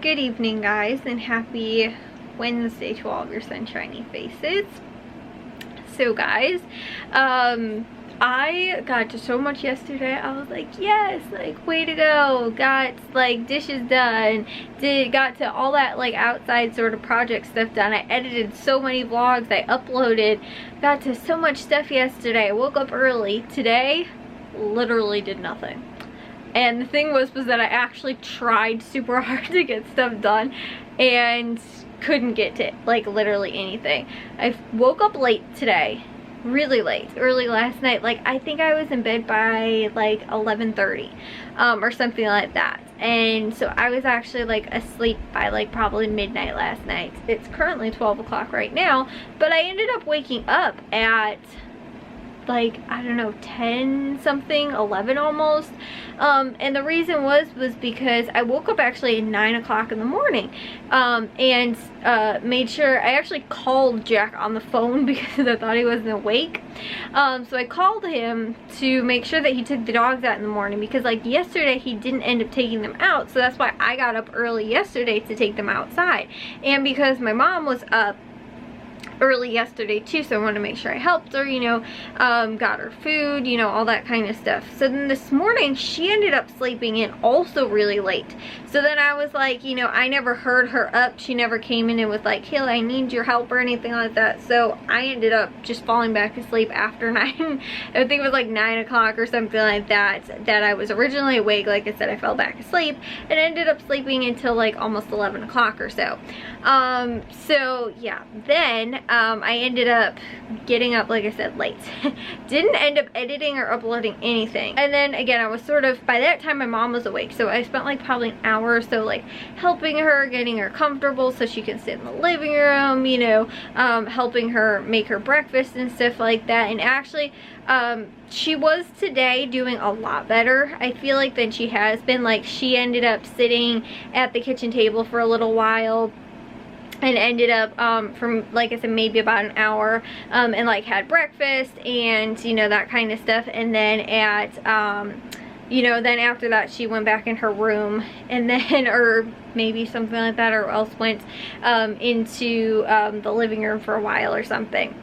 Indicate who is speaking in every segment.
Speaker 1: Good evening, guys, and happy Wednesday to all of your sunshiny faces. So guys, I got to so much yesterday. I was like, yes, like, way to go. Got like dishes done, got to all that like outside sort of project stuff done. I edited so many vlogs, I uploaded, got to so much stuff yesterday. I woke up early. Today, literally did nothing. And the thing was that I actually tried super hard to get stuff done and couldn't get to like literally anything. I woke up late today, really late, early last night. Like I think I was in bed by like 11:30 or something like that. And so I was actually like asleep by like probably midnight last night. It's currently 12 o'clock right now, but I ended up waking up at like, I don't know, 10 something, 11 almost. And the reason was because I woke up actually at 9 o'clock in the morning, and made sure, I actually called Jack on the phone because I thought he wasn't awake. So I called him to make sure that he took the dogs out in the morning, because like yesterday he didn't end up taking them out, so that's why I got up early yesterday to take them outside. And because my mom was up early yesterday too, so I wanted to make sure I helped her, you know, got her food, you know, all that kind of stuff. So then this morning she ended up sleeping in also really late. So then I was like, you know, I never heard her up. She never came in and was like, Hill, I need your help or anything like that. So I ended up just falling back asleep after 9, I think it was like 9 o'clock or something like that, that I was originally awake. Like I said, I fell back asleep and ended up sleeping until like almost 11 o'clock or so. So yeah, then I ended up getting up, like I said, late. Didn't end up editing or uploading anything. And then again, I was sort of, by that time my mom was awake, so I spent like probably an hour or so like helping her, getting her comfortable so she can sit in the living room, you know, helping her make her breakfast and stuff like that. And actually, she was today doing a lot better, I feel like, than she has been. Like she ended up sitting at the kitchen table for a little while and ended up from, like I said, maybe about an hour, and like had breakfast and, you know, that kind of stuff. And then at you know, then after that she went back in her room, and then, or maybe something like that, or else went into the living room for a while or something.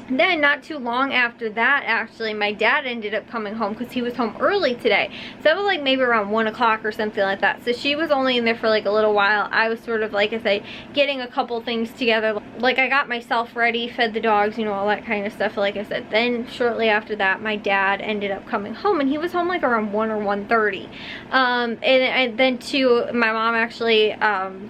Speaker 1: Then not too long after that, actually, my dad ended up coming home because he was home early today. So that was like maybe around 1 o'clock or something like that. So she was only in there for like a little while. I was sort of, like I said, getting a couple things together. Like I got myself ready, fed the dogs, you know, all that kind of stuff, like I said. Then shortly after that, my dad ended up coming home, and he was home like around 1 or 1:30. And then too, my mom actually,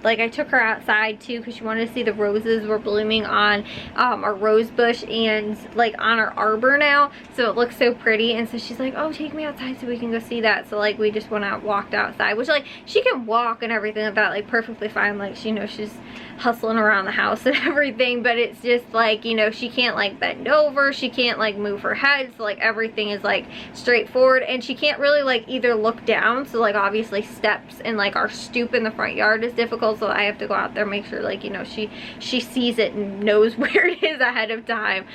Speaker 1: like I took her outside too because she wanted to see the roses were blooming on our rose bush and like on our arbor now, so it looks so pretty. And so she's like, oh, take me outside so we can go see that. So like we just went out, walked outside, which like she can walk and everything like that, like perfectly fine. Like she knows she's hustling around the house and everything, but it's just like, you know, she can't like bend over, she can't like move her head, so like everything is like straightforward. And she can't really like either look down, so like obviously steps and like our stoop in the front yard is difficult, so I have to go out there, make sure like, you know, she sees it and knows where it is ahead of time.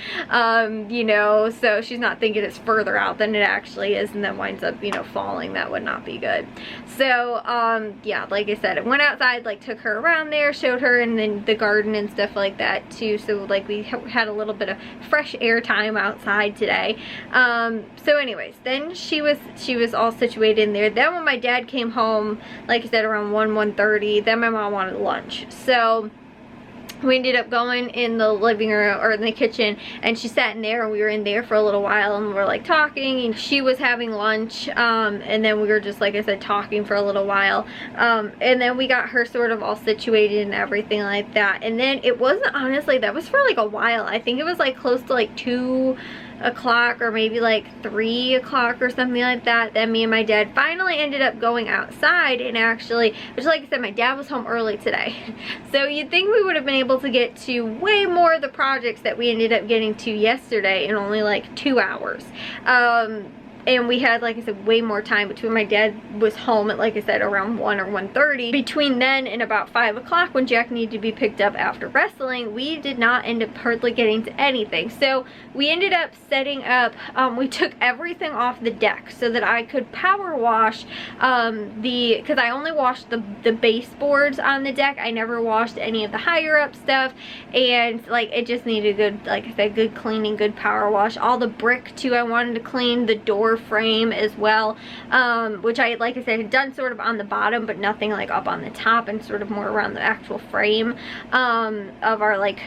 Speaker 1: You know, so she's not thinking it's further out than it actually is, and then winds up, you know, falling. That would not be good. So yeah, like I said, I went outside, like took her around there, showed her, and then the garden and stuff like that too. So like we had a little bit of fresh air time outside today. So anyways, then she was all situated in there. Then when my dad came home, like I said, around 1:30, then my mom wanted lunch. So we ended up going in the living room or in the kitchen, and she sat in there, and we were in there for a little while, and we were like talking, and she was having lunch, and then we were just, like I said, talking for a little while, and then we got her sort of all situated and everything like that. And then it wasn't, honestly, that was for like a while. I think it was like close to like 2 o'clock or maybe like 3 o'clock or something like that. Then me and my dad finally ended up going outside, and actually, which like I said, my dad was home early today. So you'd think we would have been able to get to way more of the projects that we ended up getting to yesterday in only like 2 hours. and we had, like I said, way more time between my dad was home at, like I said, around 1 or 1:30. Between then and about 5 o'clock when Jack needed to be picked up after wrestling, we did not end up hardly getting to anything. So we ended up setting up, we took everything off the deck so that I could power wash because I only washed the baseboards on the deck. I never washed any of the higher up stuff, and like it just needed good, like I said, good cleaning, good power wash. All the brick too I wanted to clean, the door frame as well, which I, like I said, had done sort of on the bottom but nothing like up on the top, and sort of more around the actual frame of our, like,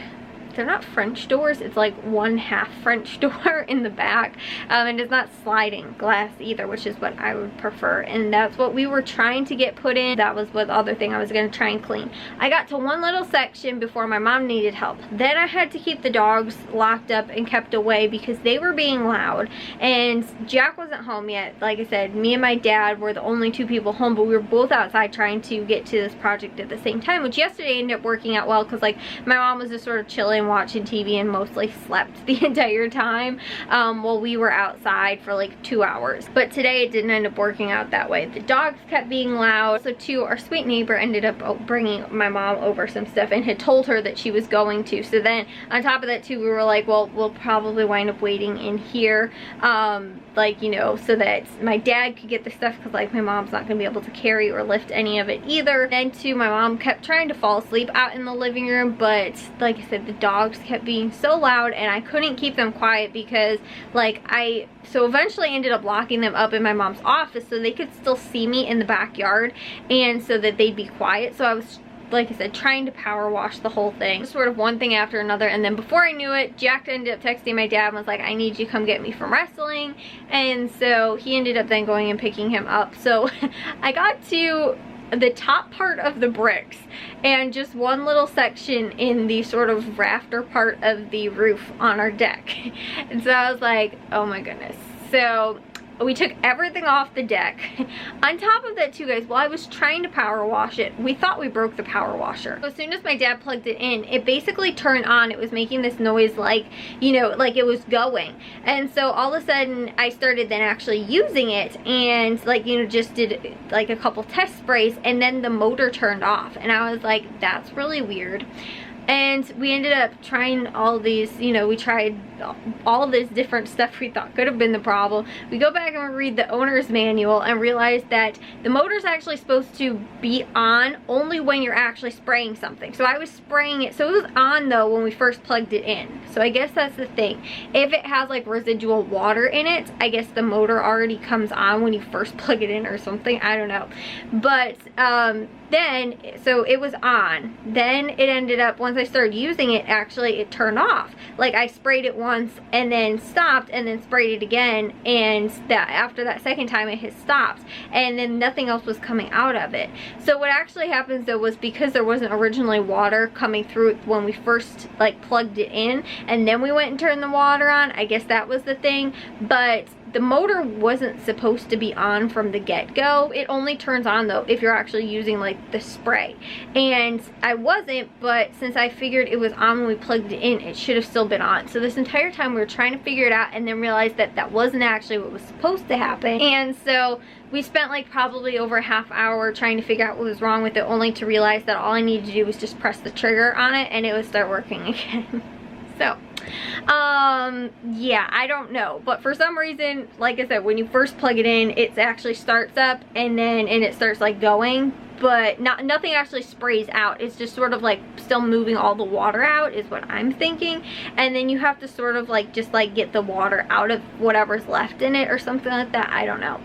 Speaker 1: they're not French doors, it's like 1/2 French door in the back, and it's not sliding glass either, which is what I would prefer, and that's what we were trying to get put in. That was what the other thing I was going to try and clean. I got to one little section before my mom needed help. Then I had to keep the dogs locked up and kept away because they were being loud, and Jack wasn't home yet. Like I said, me and my dad were the only 2 people home, but we were both outside trying to get to this project at the same time, which yesterday ended up working out well because, like, my mom was just sort of chilling, watching TV, and mostly slept the entire time while we were outside for like 2 hours. But today it didn't end up working out that way. The dogs kept being loud, so too our sweet neighbor ended up bringing my mom over some stuff and had told her that she was going to. So then on top of that too, we were like, well, we'll probably wind up waiting in here, like, you know, so that my dad could get the stuff, because like my mom's not gonna be able to carry or lift any of it either. Then too, my mom kept trying to fall asleep out in the living room, but like I said, the dogs kept being so loud and I couldn't keep them quiet because, like, so eventually ended up locking them up in my mom's office so they could still see me in the backyard, and so that they'd be quiet. So I was, like I said, trying to power wash the whole thing, sort of one thing after another. And then before I knew it, Jack ended up texting my dad and was like, I need you to come get me from wrestling. And so he ended up then going and picking him up. So I got to the top part of the bricks and just one little section in the sort of rafter part of the roof on our deck. And so I was like, oh my goodness. So we took everything off the deck. On top of that too, guys, while I was trying to power wash it, we thought we broke the power washer. So as soon as my dad plugged it in, it basically turned on. It was making this noise like, you know, like it was going. And so all of a sudden I started then actually using it, and like, you know, just did like a couple test sprays, and then the motor turned off. And I was like, that's really weird. And we ended up trying all these, you know, we tried all this different stuff we thought could have been the problem. We go back and we read the owner's manual and realize that the motor's actually supposed to be on only when you're actually spraying something. So I was spraying it, so it was on though when we first plugged it in. So I guess that's the thing. If it has like residual water in it, I guess the motor already comes on when you first plug it in or something. I don't know. But then, so it was on. Then it ended up, once I started using it, actually it turned off. Like I sprayed it once and then stopped and then sprayed it again, and that after that second time it had stopped, and then nothing else was coming out of it. So what actually happens though was, because there wasn't originally water coming through it when we first like plugged it in, and then we went and turned the water on, I guess that was the thing. But the motor wasn't supposed to be on from the get-go. It only turns on though if you're actually using like the spray, and I wasn't, but since I figured it was on when we plugged it in, it should have still been on. So this entire time we were trying to figure it out, and then realized that that wasn't actually what was supposed to happen. And so we spent like probably over a half hour trying to figure out what was wrong with it, only to realize that all I needed to do was just press the trigger on it and it would start working again. So yeah, I don't know, but for some reason, like I said, when you first plug it in, it actually starts up and it starts like going, but nothing actually sprays out. It's just sort of like still moving all the water out is what I'm thinking, and then you have to sort of like just like get the water out of whatever's left in it or something like that. I don't know.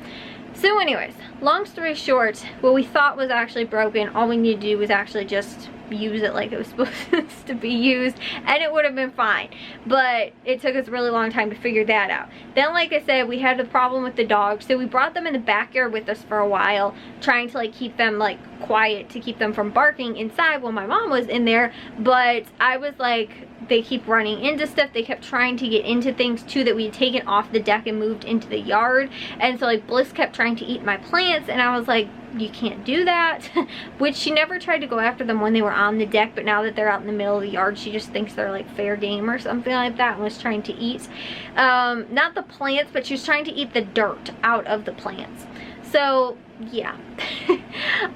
Speaker 1: So anyways, long story short, what we thought was actually broken, all we need to do was actually just use it like it was supposed to be used, and it would have been fine. But it took us a really long time to figure that out. Then, like I said, we had the problem with the dogs, so we brought them in the backyard with us for a while, trying to like keep them like quiet, to keep them from barking inside while my mom was in there. But I was like, they keep running into stuff. They kept trying to get into things too that we had taken off the deck and moved into the yard. And so like Bliss kept trying to eat my plants, and I was like, you can't do that. Which she never tried to go after them when they were on the deck, but now that they're out in the middle of the yard, she just thinks they're like fair game or something like that, and was trying to eat not the plants, but she was trying to eat the dirt out of the plants. So yeah.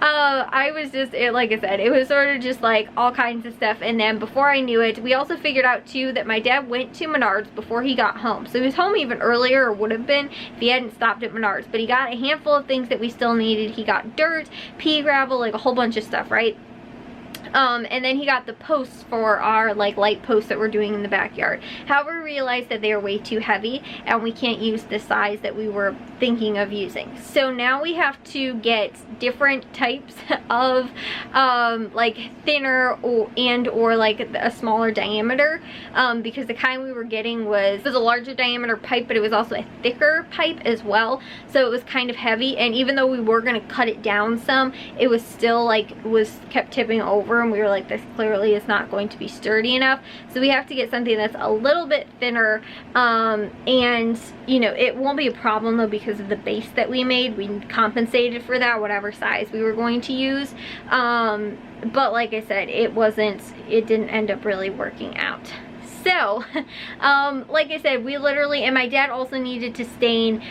Speaker 1: I was just, like I said, it was sort of just like all kinds of stuff. And then before I knew it, we also figured out too that my dad went to Menards before he got home. So he was home even earlier, or would have been if he hadn't stopped at Menards. But he got a handful of things that we still needed. He got dirt, pea gravel, like a whole bunch of stuff, right? And then he got the posts for our like light posts that we're doing in the backyard. However, we realized that they are way too heavy and we can't use the size that we were thinking of using. So now we have to get different types of like thinner or like a smaller diameter, because the kind we were getting was a larger diameter pipe, but it was also a thicker pipe as well. So it was kind of heavy, and even though we were going to cut it down some, it was still like kept tipping over, and we were like, this clearly is not going to be sturdy enough. So we have to get something that's a little bit thinner, and you know, it won't be a problem though because of the base that we made. We compensated for that, whatever size we were going to use, but like I said, it didn't end up really working out. So, like I said, we literally, and my dad also needed to stain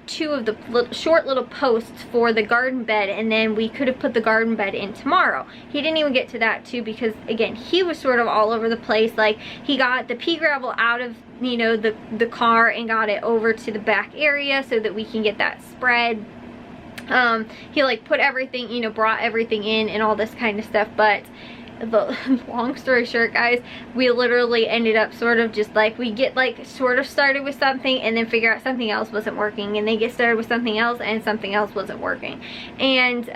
Speaker 1: 2 of the short little posts for the garden bed, and then we could have put the garden bed in tomorrow. He didn't even get to that too because, again, he was sort of all over the place. Like, he got the pea gravel out of, you know, the car and got it over to the back area so that we can get that spread. He like put everything, you know, brought everything in and all this kind of stuff, but the long story short, guys, we literally ended up sort of just like, we get like sort of started with something and then figure out something else wasn't working, and they get started with something else and something else wasn't working. And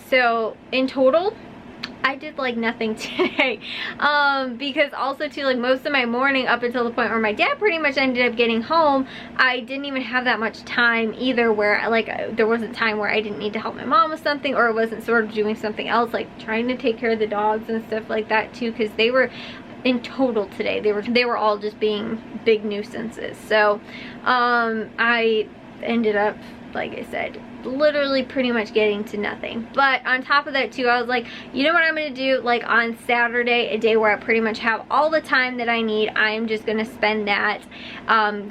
Speaker 1: so in total I did like nothing today, because also too, like most of my morning up until the point where my dad pretty much ended up getting home, I didn't even have that much time either where like there wasn't time where I didn't need to help my mom with something, or wasn't sort of doing something else like trying to take care of the dogs and stuff like that too, because they were in total today, they were all just being big nuisances. So I ended up, like I said, literally pretty much getting to nothing. But on top of that too, I was like, you know what I'm gonna do, like on Saturday, a day where I pretty much have all the time that I need, I am just gonna spend that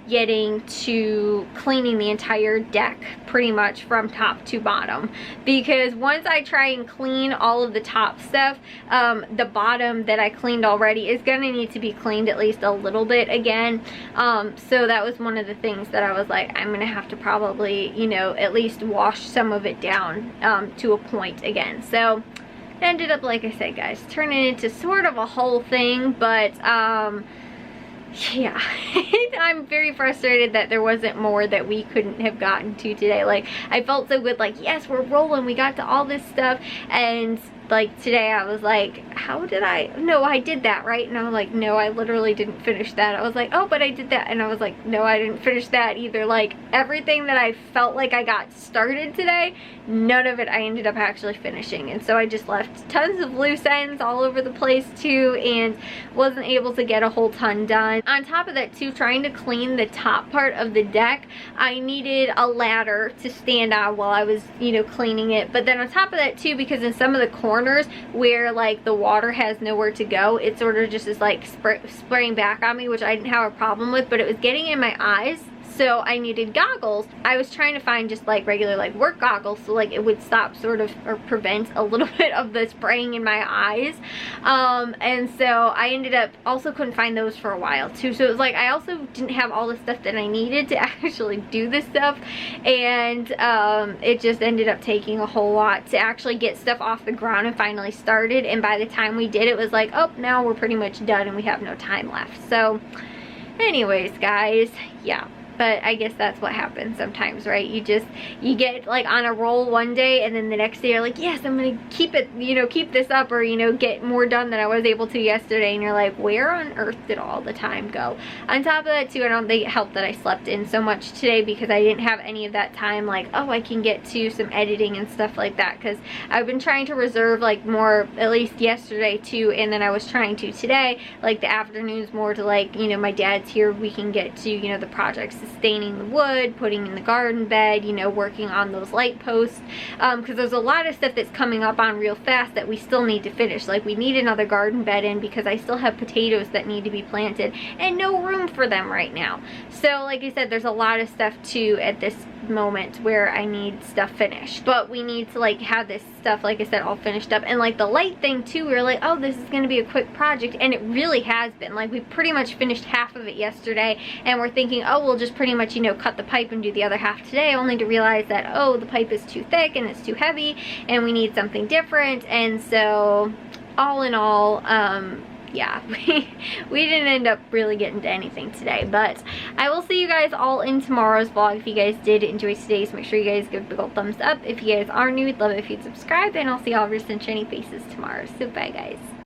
Speaker 1: getting to cleaning the entire deck pretty much from top to bottom, because once I try and clean all of the top stuff, the bottom that I cleaned already is gonna need to be cleaned at least a little bit again. So that was one of the things that I was like, I'm gonna have to probably, you know, at least wash some of it down to a point again. So it ended up, like I said, guys, turning into sort of a whole thing. But yeah, I'm very frustrated that there wasn't more that we couldn't have gotten to today. Like, I felt so good, like, yes, we're rolling, we got to all this stuff. And like today I was like, how did no, I did that, right? And I was like, no, I literally didn't finish that. I was like, oh, but I did that. And I was like, no, I didn't finish that either. Like, everything that I felt like I got started today, none of it I ended up actually finishing. And so I just left tons of loose ends all over the place too, and wasn't able to get a whole ton done. On top of that too, trying to clean the top part of the deck, I needed a ladder to stand on while I was, you know, cleaning it. But then on top of that too, because in some of the corners where like the water has nowhere to go, it sort of just is like spraying back on me, which I didn't have a problem with, but it was getting in my eyes. So I needed goggles. I was trying to find just like regular like work goggles, so like it would stop sort of, or prevent a little bit of the spraying in my eyes. And so I ended up also couldn't find those for a while too. So it was like I also didn't have all the stuff that I needed to actually do this stuff, and it just ended up taking a whole lot to actually get stuff off the ground and finally started. And by the time we did, it was like, oh, now we're pretty much done and we have no time left. So anyways, guys, yeah. but I guess that's what happens sometimes, right? You get like on a roll one day, and then the next day you're like, yes, I'm gonna keep it, you know, keep this up, or, you know, get more done than I was able to yesterday, and you're like, where on earth did all the time go? On top of that too, I don't think it helped that I slept in so much today, because I didn't have any of that time, like, oh, I can get to some editing and stuff like that, because I've been trying to reserve like more, at least yesterday too, and then I was trying to today, like the afternoons more to, like, you know, my dad's here, we can get to, you know, the projects, sustaining the wood, putting in the garden bed, you know, working on those light posts, because there's a lot of stuff that's coming up on real fast that we still need to finish. Like, we need another garden bed in, because I still have potatoes that need to be planted and no room for them right now. So like I said, there's a lot of stuff too at this moment where I need stuff finished, but we need to like have this stuff, like I said, all finished up. And like the light thing too, we were like, oh, this is going to be a quick project, and it really has been. Like, we pretty much finished half of it yesterday, and we're thinking, oh, we'll just pretty much, you know, cut the pipe and do the other half today, only to realize that, oh, the pipe is too thick and it's too heavy and we need something different. And so all in all, yeah, we didn't end up really getting to anything today, but I will see you guys all in tomorrow's vlog. If you guys did enjoy today's, make sure you guys give a big old thumbs up. If you guys are new, I'd love it if you'd subscribe, and I'll see all of your sunshiny faces tomorrow. So bye, guys.